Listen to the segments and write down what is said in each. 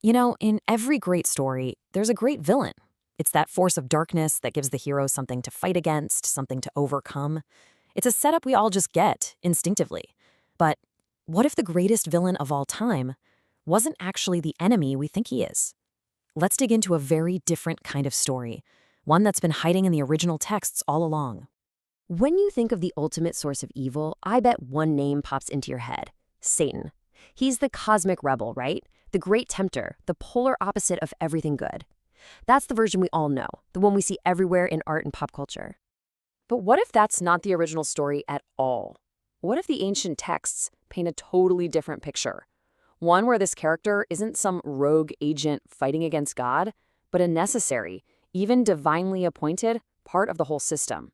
You know, in every great story, there's a great villain. It's that force of darkness that gives the hero something to fight against, something to overcome. It's a setup we all just get instinctively. But what if the greatest villain of all time wasn't actually the enemy we think he is? Let's dig into a very different kind of story, one that's been hiding in the original texts all along. When you think of the ultimate source of evil, I bet one name pops into your head: Satan. He's the cosmic rebel, right? The great tempter, the polar opposite of everything good. That's the version we all know, the one we see everywhere in art and pop culture. But what if that's not the original story at all? What if the ancient texts paint a totally different picture? One where this character isn't some rogue agent fighting against God, but a necessary, even divinely appointed, part of the whole system.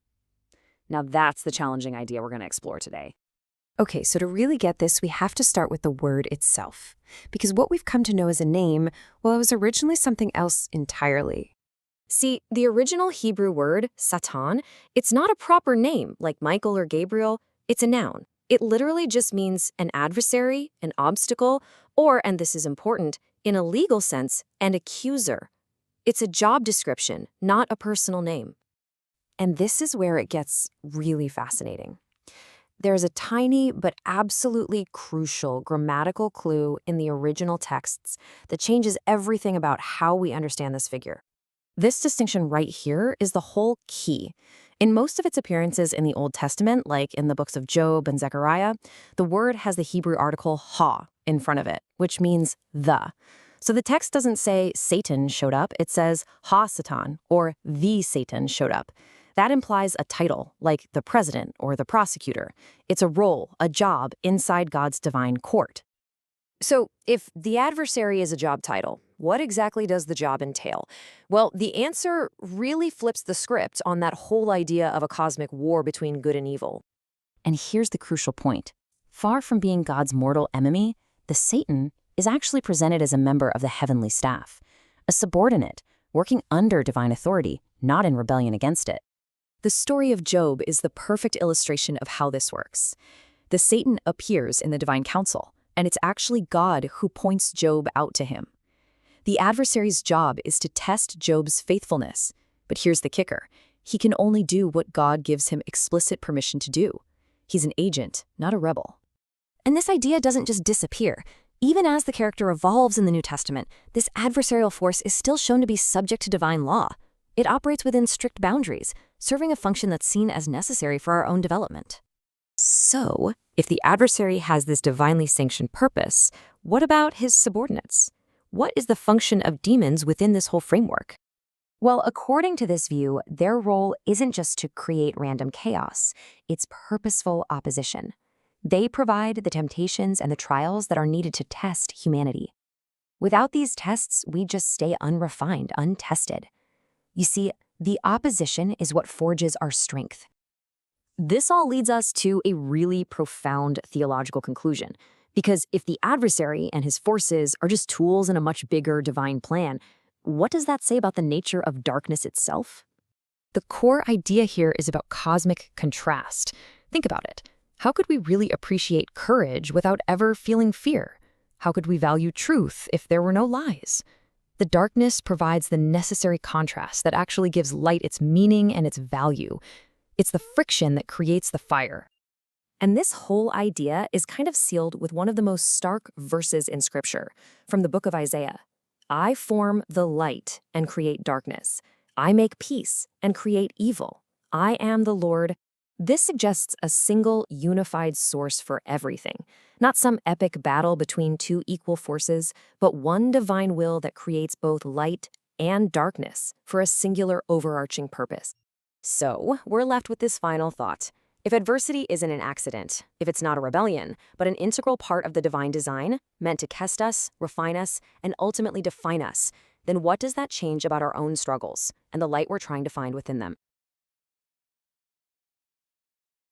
Now that's the challenging idea we're going to explore today. Okay, so to really get this, we have to start with the word itself. Because what we've come to know as a name, well, it was originally something else entirely. See, the original Hebrew word, Satan, it's not a proper name like Michael or Gabriel. It's a noun. It literally just means an adversary, an obstacle, or, and this is important, in a legal sense, an accuser. It's a job description, not a personal name. And this is where it gets really fascinating. There's a tiny but absolutely crucial grammatical clue in the original texts that changes everything about how we understand this figure. This distinction right here is the whole key. In most of its appearances in the Old Testament, like in the books of Job and Zechariah, the word has the Hebrew article ha in front of it, which means the. So the text doesn't say Satan showed up, it says ha Satan, or the Satan showed up. That implies a title, like the president or the prosecutor. It's a role, a job inside God's divine court. So, if the adversary is a job title, what exactly does the job entail? Well, the answer really flips the script on that whole idea of a cosmic war between good and evil. And here's the crucial point. Far from being God's mortal enemy, the Satan is actually presented as a member of the heavenly staff, a subordinate, working under divine authority, not in rebellion against it. The story of Job is the perfect illustration of how this works. The Satan appears in the divine council, and it's actually God who points Job out to him. The adversary's job is to test Job's faithfulness, but here's the kicker. He can only do what God gives him explicit permission to do. He's an agent, not a rebel. And this idea doesn't just disappear. Even as the character evolves in the New Testament, this adversarial force is still shown to be subject to divine law. It operates within strict boundaries, serving a function that's seen as necessary for our own development. So, if the adversary has this divinely sanctioned purpose, what about his subordinates? What is the function of demons within this whole framework? Well, according to this view, their role isn't just to create random chaos, it's purposeful opposition. They provide the temptations and the trials that are needed to test humanity. Without these tests, we just stay unrefined, untested. You see, the opposition is what forges our strength. This all leads us to a really profound theological conclusion. Because if the adversary and his forces are just tools in a much bigger divine plan, what does that say about the nature of darkness itself? The core idea here is about cosmic contrast. Think about it. How could we really appreciate courage without ever feeling fear? How could we value truth if there were no lies? The darkness provides the necessary contrast that actually gives light its meaning and its value. It's the friction that creates the fire. And this whole idea is kind of sealed with one of the most stark verses in Scripture, from the book of Isaiah. I form the light and create darkness. I make peace and create evil. I am the Lord. This suggests a single, unified source for everything, not some epic battle between two equal forces, but one divine will that creates both light and darkness for a singular overarching purpose. So, we're left with this final thought. If adversity isn't an accident, if it's not a rebellion, but an integral part of the divine design, meant to test us, refine us, and ultimately define us, then what does that change about our own struggles and the light we're trying to find within them?